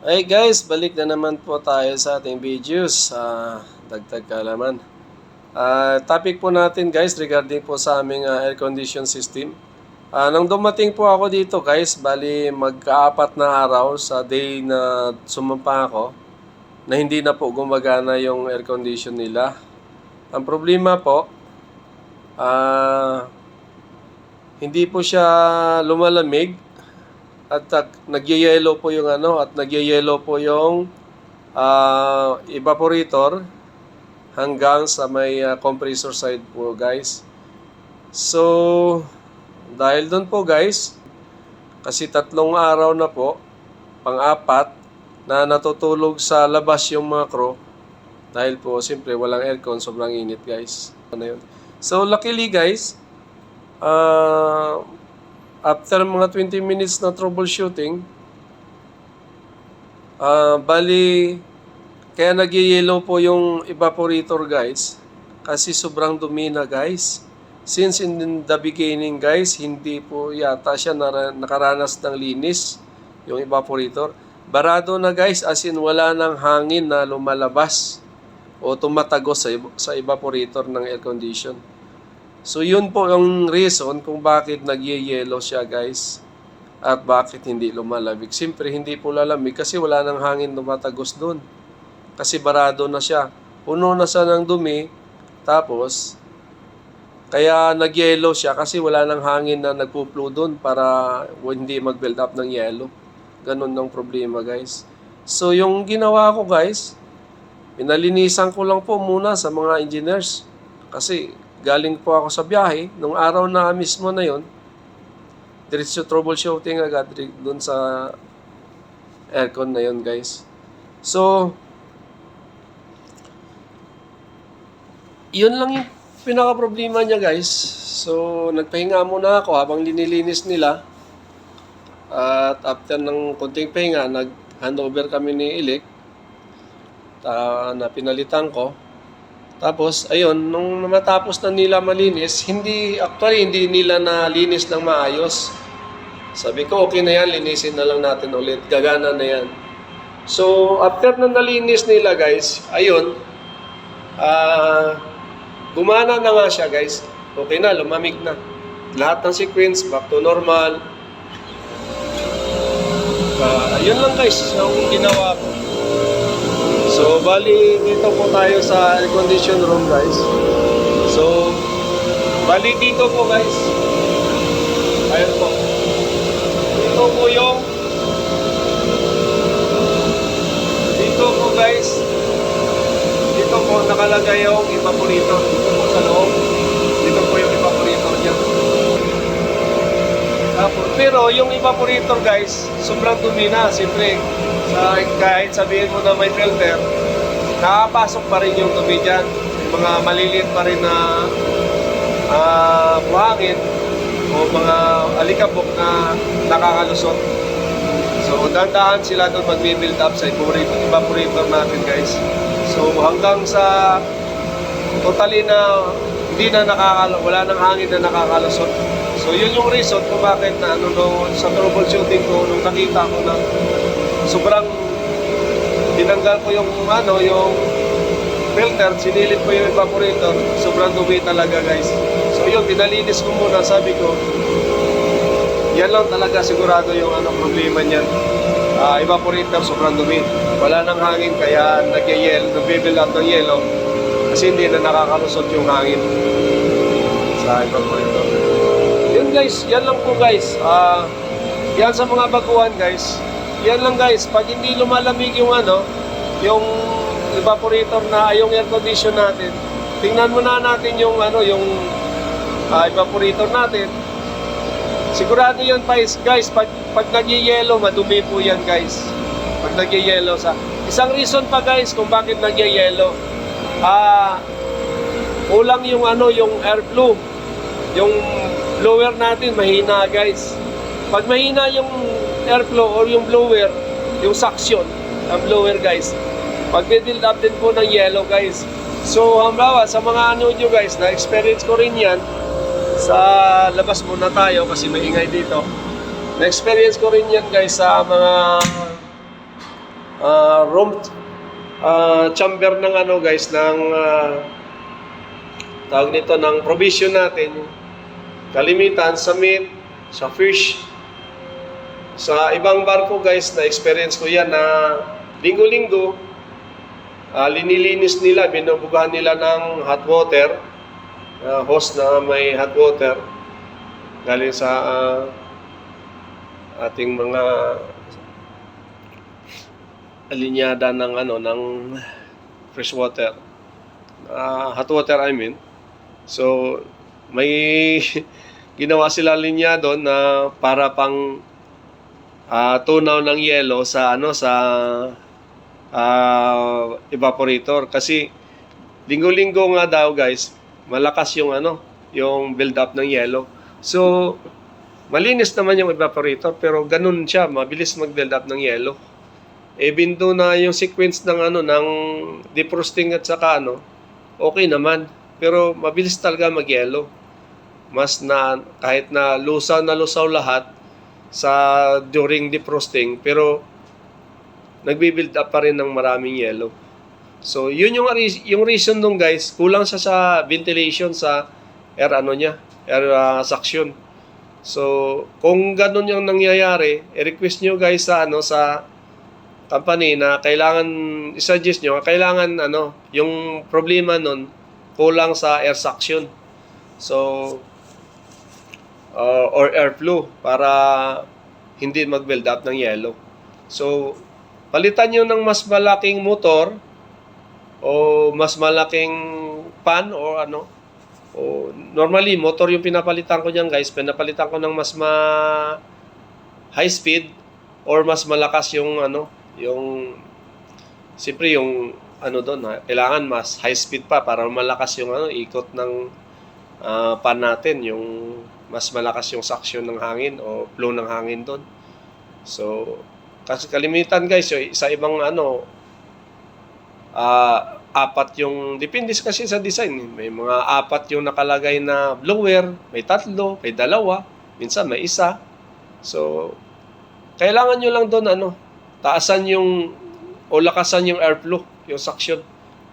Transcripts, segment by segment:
Hey guys, balik na naman po tayo sa ating videos. Dagdag kaalaman. Topic po natin guys regarding po sa aming air condition system. Nang dumating po ako dito guys, bali magkaapat na araw sa day na sumampa ako na hindi na po gumagana yung air condition nila. Ang problema po, hindi po siya lumalamig at nagyayelo po yung nagyayelo po yung evaporator hanggang sa may compressor side po guys. So dahil doon po guys, kasi 3 araw na po, pang-apat na natutulog sa labas yung mga crew dahil po siyempre walang aircon, sobrang init guys. So luckily guys, after mga 20 minutes na troubleshooting, bali, kaya nagyayelo po yung evaporator guys, kasi sobrang dumi na guys. Since in the beginning guys, hindi po yata siya nakaranas ng linis, yung evaporator. Barado na guys, as in wala nang hangin na lumalabas o tumatagos sa evaporator ng air condition. So yun po yung reason kung bakit nagyayelo siya guys at bakit hindi lumalamig. Siyempre hindi po lalamig kasi wala nang hangin tumatagos doon. Kasi barado na siya. Puno na siya ng dumi. Tapos kaya nagyelo siya kasi wala nang hangin na nagpo-flow doon para hindi mag-build up ng yelo. Ganun ang problema guys. So yung ginawa ko guys, pinalinisan ko lang po muna sa mga engineers. Kasi galing po ako sa biyahe, nung araw na mismo na yon, diretso troubleshooting agad doon sa aircon na yon guys. So, yun lang yung pinaka-problema niya guys. So, nagpahinga muna ako habang linilinis nila. At after ng konting pahinga, nag-handover kami ni Elec na pinalitan ko. Tapos, ayun, nung matapos na nila malinis, hindi nila nalinis ng maayos. Sabi ko, okay na yan, linisin na lang natin ulit. Gagana na yan. So, after na nalinis nila guys, ayun, gumana na nga siya guys. Okay na, lumamig na. Lahat ng sequence, back to normal. Ayun lang guys, yung ginawa ko. So, bali, dito po tayo sa air condition room, guys. So, bali dito po, guys. Ayun po. Dito po guys. Dito po, nakalagay yung evaporator. Dito po sa loob. Dito po yung evaporator niya. Pero, yung evaporator, guys, sobrang dumi na. Siyempre, kahit sabihin mo na may filter, nakapasok pa rin yung dumi dyan. Mga maliliit pa rin na buhangin o mga alikabok na nakakalusot. So, dandahan sila doon mag-build up sa evaporator natin guys. So, hanggang sa totally na hindi na wala nang hangin na nakakalusot. So, yun yung reason kung bakit na sa troubleshooting ko, nung nakita ko na sobrang tinanggal ko yung filter, sinilip ko yung evaporator, sobrang dumi talaga guys. So yun, pinalinis ko muna, sabi ko yan lang talaga sigurado yung problema niyan. Evaporator sobrang dumi, wala nang hangin kaya nag-build up ng yelo kasi hindi na nakakalusot yung hangin sa evaporator. Yun guys, yan lang po guys. Yan sa mga baguhan guys. Yan lang guys, pag hindi lumalamig yung yung evaporator na yung air condition natin, tingnan muna natin yung evaporator natin. Sigurado yan guys, pag nagyayelo, madumi po yan guys. Pag nagyayelo isang reason pa guys kung bakit nagyayelo. Kulang yung yung airflow. Yung blower natin mahina guys. Pag mahina yung airflow or yung blower, yung suction ng blower guys, mag-build up din po ng yelo guys. So halimbawa sa mga nyo guys, na-experience ko rin yan sa labas muna tayo kasi maingay dito. Na-experience ko rin yan guys sa mga room chamber ng ano guys, ng tawag nito, ng provision natin. Kalimitan sa meat, sa fish. Sa ibang barko guys, na experience ko yan na linggo-linggo, linilinis nila, binubugahan nila ng hot water, hose na may hot water galing sa ating mga linyada ng ano, ng fresh water, hot water I mean. So may ginawa sila linya doon na para pang tunaw ng yelo sa ano, sa evaporator, kasi linggo-linggo nga daw guys, malakas yung ano, yung build up ng yelo. So malinis naman yung evaporator, pero ganun siya, mabilis mag-build up ng yelo. Binto na yung sequence ng ano, ng defrosting at saka ano, okay naman, pero mabilis talaga mag-yelo. Mas na kahit na lusaw lahat sa during defrosting, pero nagbi-build up pa rin ng maraming yelo. So yun yung reason nung guys, kulang siya sa ventilation sa air ano niya, air suction. So kung ganun yung nangyayari, i-request nyo guys sa ano, sa company na kailangan, i-suggest nyo, kailangan ano, yung problema nun kulang sa air suction. So or airflow para hindi mag-build up ng yelo. So palitan nyo ng mas malaking motor o mas malaking pan o ano. O normally motor yung pinapalitan ko diyan guys, pinapalitan ko ng mas high speed or mas malakas yung ano, yung siyempre yung ano doon, kailangan mas high speed pa para malakas yung ano, ikot ng pan natin, yung mas malakas yung suction ng hangin o flow ng hangin doon. So kasi kalimitan guys, sa ibang ano, apat yung, depende kasi sa design. May mga apat yung nakalagay na blower, may tatlo, may dalawa, minsan may isa. So kailangan nyo lang doon ano, taasan yung o lakasan yung airflow, yung suction,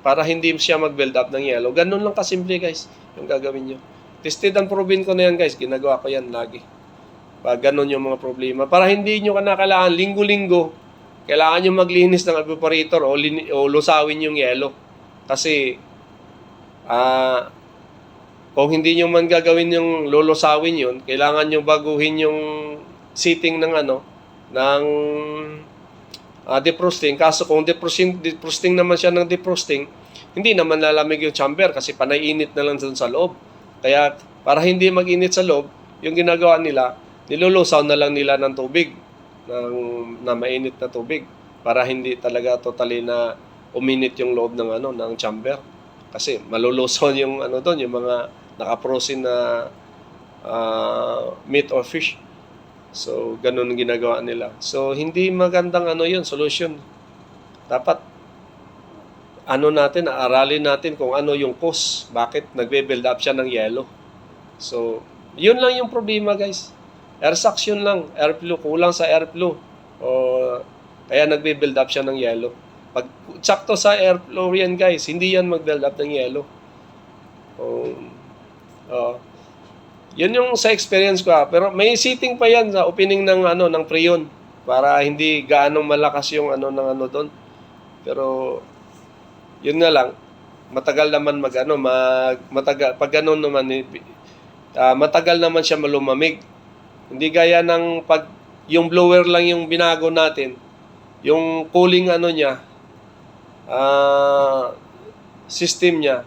para hindi siya mag-build up ng yelo. Ganun lang kasimple guys yung gagawin nyo. Tested and proven ko na yan guys, ginagawa ko yan lagi. Pag ganun yung mga problema, para hindi nyo kailangan linggo-linggo kailangan nyo maglinis ng evaporator o lusawin yung yelo. Kasi kung hindi nyo man gagawin yung lulusawin yun, kailangan nyo baguhin yung setting ng ano, ng defrosting. Kaso kung defrosting naman siya ng defrosting, hindi naman lalamig yung chamber kasi panay init na lang dun sa loob. Kaya para hindi mag-init sa loob, yung ginagawa nila, nilulusaw na lang nila ng tubig, na mainit na tubig, para hindi talaga totally na uminit yung loob ng ano, ng chamber. Kasi malulusaw yung ano doon, yung mga naka-frozen na meat or fish. So ganun ang ginagawa nila. So hindi magandang ano yun, solution. Dapat ano natin, aralin natin kung ano yung cause, bakit nagbe-build up siya ng yelo. So yun lang yung problema guys. Air suction lang, airflow, kulang sa airflow. O kaya nagbe-build up siya ng yelo. Pag sakto sa airflow yan guys, hindi yan mag-build up ng yelo. Yun yung sa experience ko. Pero may seating pa yan sa opening ng ano, ng preyon, para hindi gaanong malakas yung ano ng ano doon. Pero yun nga lang, matagal naman matagal pag ganun naman matagal naman siya malumamig. Hindi gaya ng pag yung blower lang yung binago natin, yung cooling ano niya, system niya,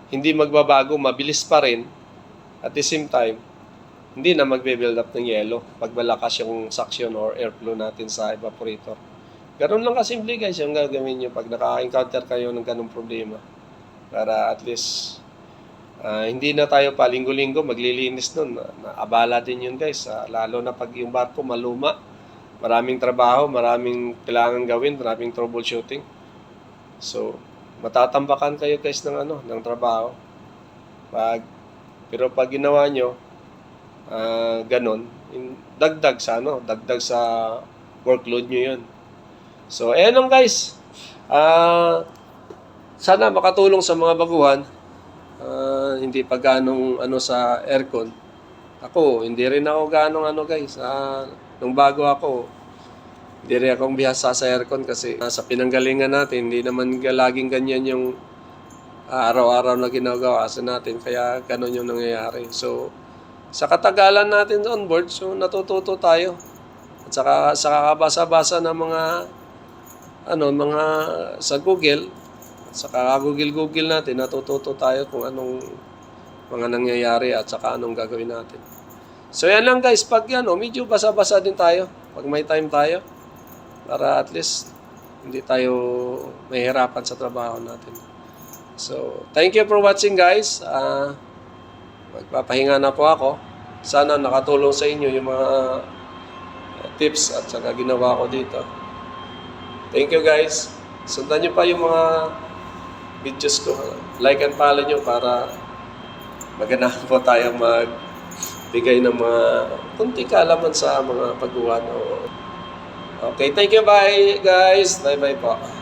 hindi magbabago, mabilis pa rin. At the same time, hindi na magbe-build up ng yelo pag malakas yung suction or airflow natin sa evaporator. Ganun lang kasimple guys yung gagawin nyo pag naka-encounter kayo ng ganung problema. Para at least hindi na tayo pa linggo-linggo maglilinis nun. Naabala din yun guys. Lalo na pag yung barko maluma. Maraming trabaho, maraming kailangan gawin, maraming troubleshooting. So, matatambakan kayo guys ng ano, ng trabaho. Pero pag ginawa nyo, ganun, dagdag sa workload nyo yun. So, ayan lang guys. Sana makatulong sa mga baguhan. Hindi pa ganong ano sa aircon. Ako, hindi rin ako ganong ano guys. Nung bago ako, hindi rin akong bihasa sa aircon kasi sa pinanggalingan natin, hindi naman laging ganyan yung araw-araw na ginagawa sa natin. Kaya ganon yung nangyayari. So, sa katagalan natin on board, so natututo tayo. At saka sa kakabasa-basa ng mga sa Google, saka Google natin, natututo tayo kung anong mga nangyayari at saka anong gagawin natin. So yan lang guys, pag medyo basa-basa din tayo, pag may time tayo, para at least hindi tayo mahihirapan sa trabaho natin. So, thank you for watching guys. Magpapahinga na po ako. Sana nakatulong sa inyo yung mga tips at saka ginawa ko dito. Thank you guys. Sundan nyo pa yung mga videos ko. Like and follow nyo para maganahan po tayo magbigay ng mga kunti kaalaman sa mga pagguhan. Okay, thank you. Bye guys. Bye-bye po.